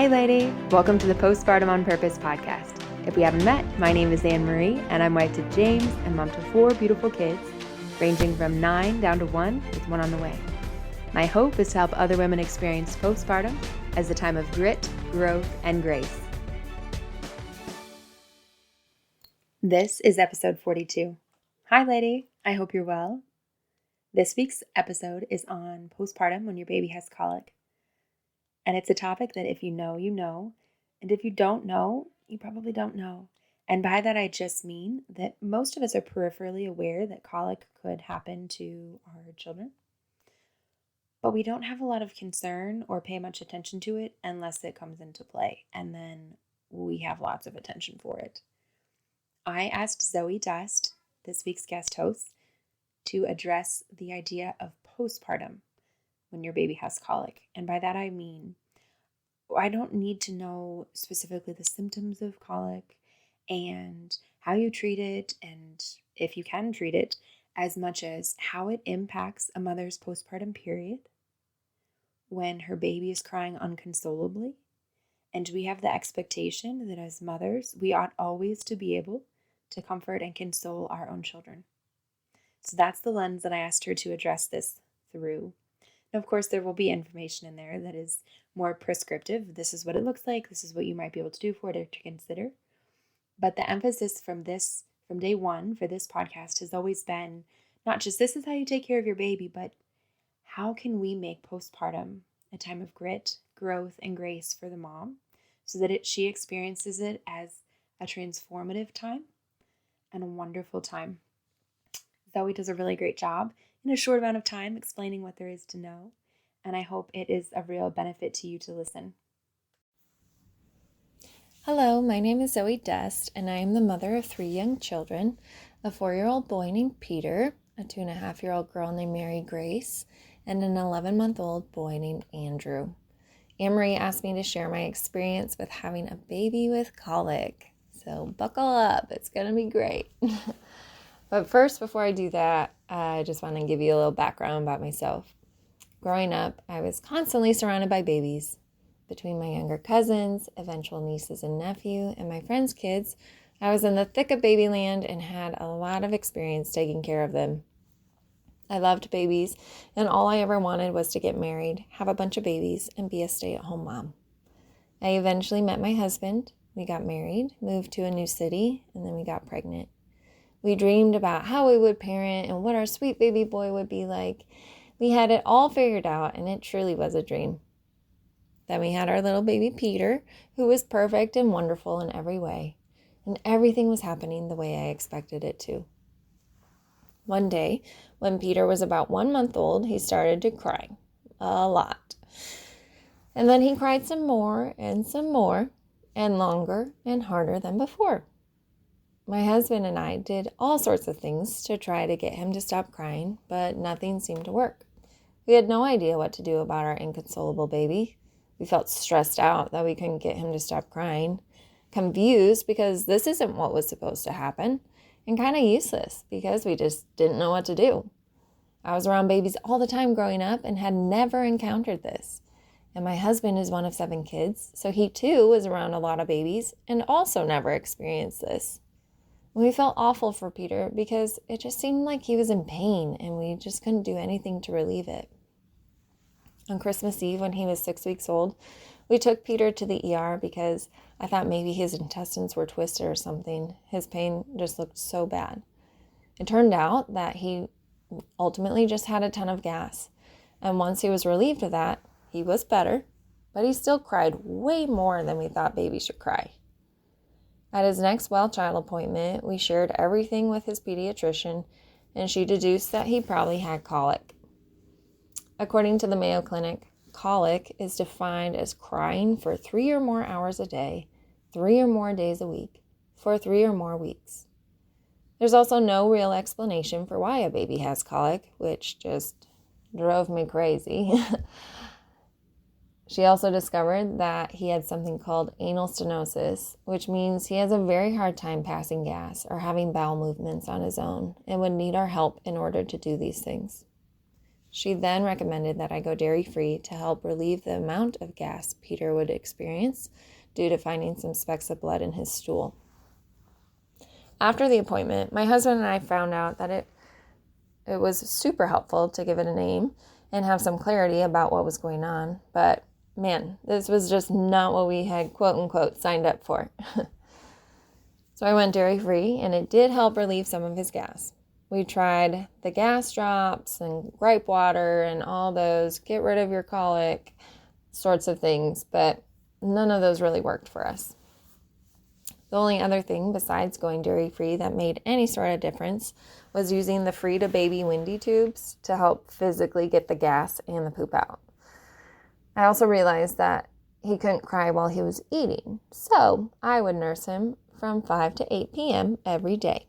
Hey lady, welcome to the Postpartum on Purpose podcast. If we haven't met, my name is Anne Marie and I'm wife to James and mom to 4 beautiful kids, ranging from 9 down to 1 with 1 on the way. My hope is to help other women experience postpartum as a time of grit, growth, and grace. This is episode 42. Hi lady, I hope you're well. This week's episode is on postpartum when your baby has colic. And it's a topic that if you know, you know. And if you don't know, you probably don't know. And by that, I just mean that most of us are peripherally aware that colic could happen to our children. But we don't have a lot of concern or pay much attention to it unless it comes into play. And then we have lots of attention for it. I asked Zoe Dust, this week's guest host, to address the idea of postpartum when your baby has colic. And by that I mean, I don't need to know specifically the symptoms of colic and how you treat it and if you can treat it, as much as how it impacts a mother's postpartum period when her baby is crying unconsolably. And we have the expectation that as mothers, we ought always to be able to comfort and console our own children. So that's the lens that I asked her to address this through. And of course, there will be information in there that is more prescriptive. This is what it looks like. This is what you might be able to do for it or to consider. But the emphasis from day one for this podcast has always been not just this is how you take care of your baby, but how can we make postpartum a time of grit, growth, and grace for the mom so that she experiences it as a transformative time and a wonderful time. Zoe does a really great job in a short amount of time explaining what there is to know, and I hope it is a real benefit to you to listen. Hello, my name is Zoe Dust, and I am the mother of 3 young children, a 4-year-old boy named Peter, a 2.5-year-old girl named Mary Grace, and an 11-month-old boy named Andrew. Anne-Marie asked me to share my experience with having a baby with colic, so buckle up, it's going to be great. But first, before I do that, I just want to give you a little background about myself. Growing up, I was constantly surrounded by babies. Between my younger cousins, eventual nieces and nephew, and my friends' kids, I was in the thick of babyland and had a lot of experience taking care of them. I loved babies, and all I ever wanted was to get married, have a bunch of babies, and be a stay-at-home mom. I eventually met my husband. We got married, moved to a new city, and then we got pregnant. We dreamed about how we would parent and what our sweet baby boy would be like. We had it all figured out, and it truly was a dream. Then we had our little baby Peter, who was perfect and wonderful in every way, and everything was happening the way I expected it to. One day, when Peter was about 1 month old, he started to cry a lot. And then he cried some more, and longer and harder than before. My husband and I did all sorts of things to try to get him to stop crying, but nothing seemed to work. We had no idea what to do about our inconsolable baby. We felt stressed out that we couldn't get him to stop crying, confused because this isn't what was supposed to happen, and kind of useless because we just didn't know what to do. I was around babies all the time growing up and had never encountered this. And my husband is one of 7 kids, so he too was around a lot of babies and also never experienced this. We felt awful for Peter because it just seemed like he was in pain and we just couldn't do anything to relieve it. On Christmas Eve, when he was 6 weeks old, we took Peter to the ER because I thought maybe his intestines were twisted or something. His pain just looked so bad. It turned out that he ultimately just had a ton of gas. And once he was relieved of that, he was better, but he still cried way more than we thought babies should cry. At his next well child appointment, we shared everything with his pediatrician, and she deduced that he probably had colic. According to the Mayo Clinic, colic is defined as crying for 3 or more hours a day, 3 or more days a week, for 3 or more weeks. There's also no real explanation for why a baby has colic, which just drove me crazy. She also discovered that he had something called anal stenosis, which means he has a very hard time passing gas or having bowel movements on his own and would need our help in order to do these things. She then recommended that I go dairy-free to help relieve the amount of gas Peter would experience due to finding some specks of blood in his stool. After the appointment, my husband and I found out that it was super helpful to give it a name and have some clarity about what was going on. But man, this was just not what we had quote unquote signed up for. So I went dairy-free, and it did help relieve some of his gas. We tried the gas drops and gripe water and all those get rid of your colic sorts of things, but none of those really worked for us. The only other thing besides going dairy-free that made any sort of difference was using the Free-to-Baby Windy tubes to help physically get the gas and the poop out. I also realized that he couldn't cry while he was eating, so I would nurse him from 5 to 8 p.m. every day.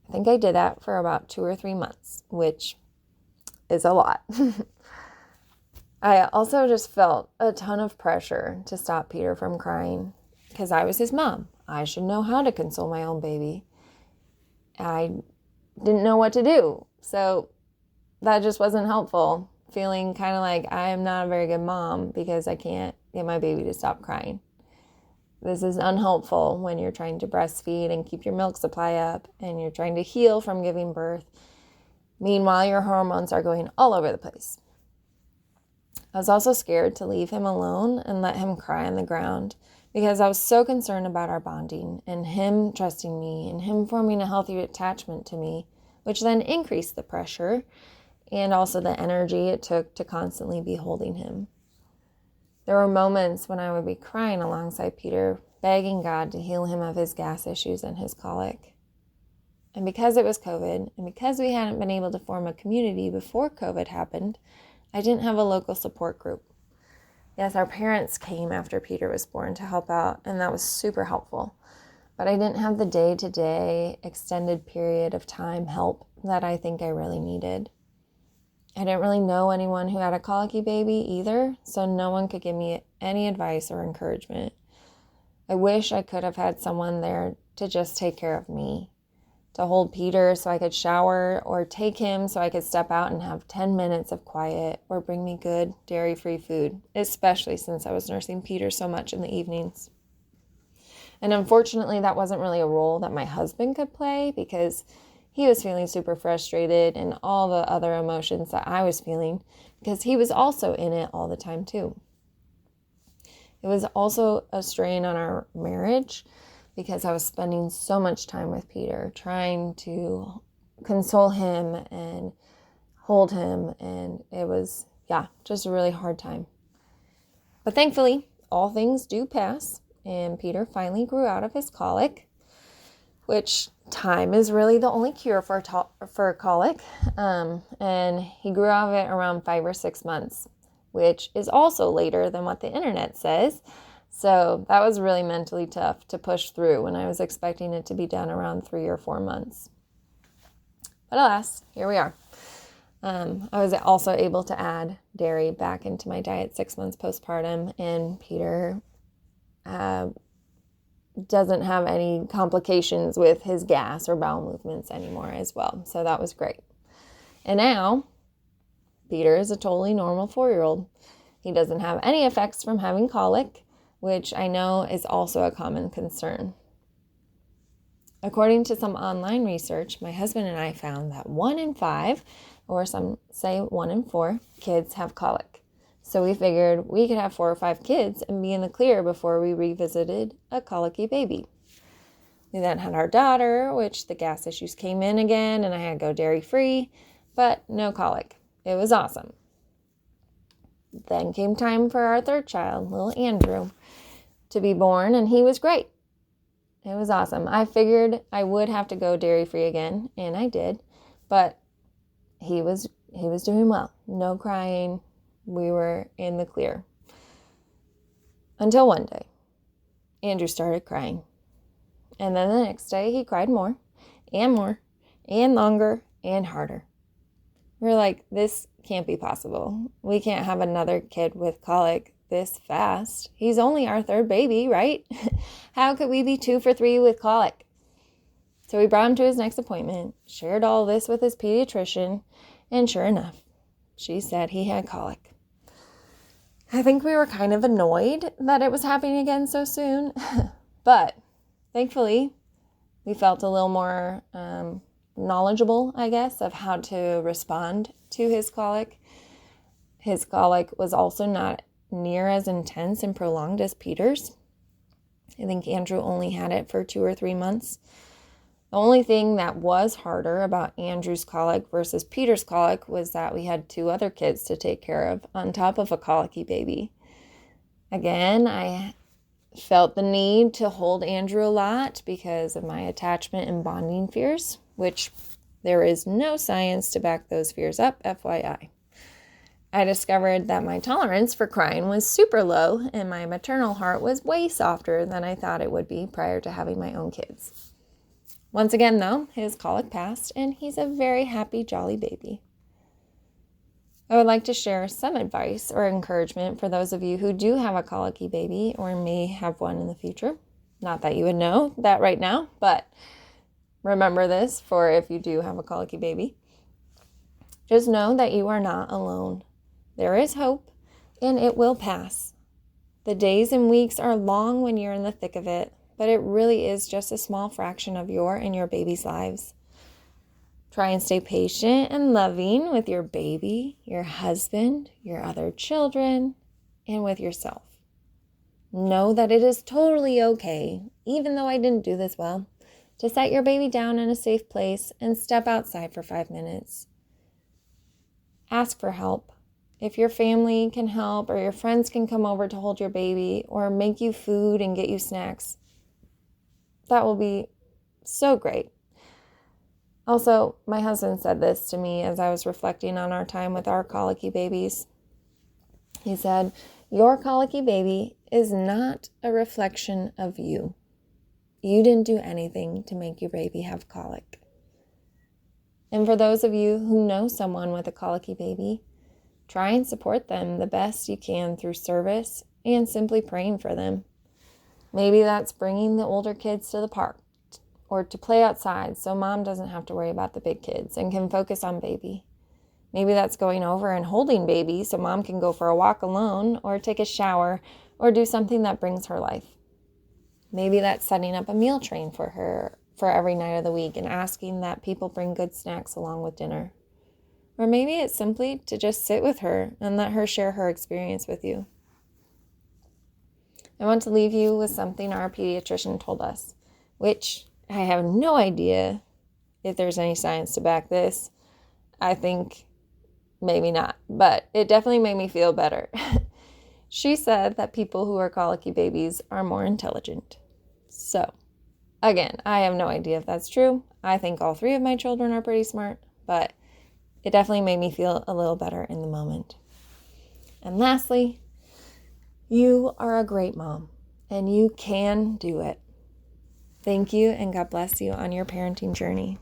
I think I did that for about 2 or 3 months, which is a lot. I also just felt a ton of pressure to stop Peter from crying because I was his mom. I should know how to console my own baby. I didn't know what to do, so that just wasn't helpful, feeling kind of like I am not a very good mom because I can't get my baby to stop crying. This is unhelpful when you're trying to breastfeed and keep your milk supply up and you're trying to heal from giving birth. Meanwhile, your hormones are going all over the place. I was also scared to leave him alone and let him cry on the ground because I was so concerned about our bonding and him trusting me and him forming a healthy attachment to me, which then increased the pressure and also the energy it took to constantly be holding him. There were moments when I would be crying alongside Peter, begging God to heal him of his gas issues and his colic. And because it was COVID, and because we hadn't been able to form a community before COVID happened, I didn't have a local support group. Yes, our parents came after Peter was born to help out, and that was super helpful. But I didn't have the day-to-day, extended period of time help that I think I really needed. I didn't really know anyone who had a colicky baby either, so no one could give me any advice or encouragement. I wish I could have had someone there to just take care of me, to hold Peter so I could shower, or take him so I could step out and have 10 minutes of quiet, or bring me good dairy-free food, especially since I was nursing Peter so much in the evenings. And unfortunately, that wasn't really a role that my husband could play because he was feeling super frustrated and all the other emotions that I was feeling because he was also in it all the time too. It was also a strain on our marriage because I was spending so much time with Peter, trying to console him and hold him, and it was, just a really hard time. But thankfully, all things do pass, and Peter finally grew out of his colic, which time is really the only cure for colic, and he grew out of it around 5 or 6 months, which is also later than what the internet says. So that was really mentally tough to push through when I was expecting it to be done around 3 or 4 months. But alas, here we are. I was also able to add dairy back into my diet 6 months postpartum, and Peter doesn't have any complications with his gas or bowel movements anymore as well. So that was great. And now, Peter is a totally normal 4-year-old. He doesn't have any effects from having colic, which I know is also a common concern. According to some online research, my husband and I found that 1 in 5, or some say 1 in 4, kids have colic. So we figured we could have 4 or 5 kids and be in the clear before we revisited a colicky baby. We then had our daughter, which the gas issues came in again, and I had to go dairy-free, but no colic. It was awesome. Then came time for our 3rd child, little Andrew, to be born, and he was great. It was awesome. I figured I would have to go dairy-free again, and I did, but he was doing well. No crying. We were in the clear. Until one day, Andrew started crying. And then the next day, he cried more and longer and harder. We were like, this can't be possible. We can't have another kid with colic this fast. He's only our 3rd baby, right? How could we be 2 for 3 with colic? So we brought him to his next appointment, shared all this with his pediatrician, and sure enough, she said he had colic. I think we were kind of annoyed that it was happening again so soon, but thankfully we felt a little more knowledgeable, I guess, of how to respond to his colic. His colic was also not near as intense and prolonged as Peter's. I think Andrew only had it for 2 or 3 months. The only thing that was harder about Andrew's colic versus Peter's colic was that we had 2 other kids to take care of on top of a colicky baby. Again, I felt the need to hold Andrew a lot because of my attachment and bonding fears, which there is no science to back those fears up, FYI. I discovered that my tolerance for crying was super low and my maternal heart was way softer than I thought it would be prior to having my own kids. Once again, though, his colic passed and he's a very happy, jolly baby. I would like to share some advice or encouragement for those of you who do have a colicky baby or may have one in the future. Not that you would know that right now, but remember this for if you do have a colicky baby. Just know that you are not alone. There is hope, and it will pass. The days and weeks are long when you're in the thick of it, but it really is just a small fraction of your and your baby's lives. Try and stay patient and loving with your baby, your husband, your other children, and with yourself. Know that it is totally okay, even though I didn't do this well, to set your baby down in a safe place and step outside for 5 minutes. Ask for help. If your family can help or your friends can come over to hold your baby or make you food and get you snacks, that will be so great. Also, my husband said this to me as I was reflecting on our time with our colicky babies. He said, "Your colicky baby is not a reflection of you. You didn't do anything to make your baby have colic." And for those of you who know someone with a colicky baby, try and support them the best you can through service and simply praying for them. Maybe that's bringing the older kids to the park or to play outside so mom doesn't have to worry about the big kids and can focus on baby. Maybe that's going over and holding baby so mom can go for a walk alone or take a shower or do something that brings her life. Maybe that's setting up a meal train for her for every night of the week and asking that people bring good snacks along with dinner. Or maybe it's simply to just sit with her and let her share her experience with you. I want to leave you with something our pediatrician told us, which I have no idea if there's any science to back this. I think maybe not, but it definitely made me feel better. She said that people who are colicky babies are more intelligent. So, again, I have no idea if that's true. I think all 3 of my children are pretty smart, but it definitely made me feel a little better in the moment. And lastly, you are a great mom, and you can do it. Thank you, and God bless you on your parenting journey.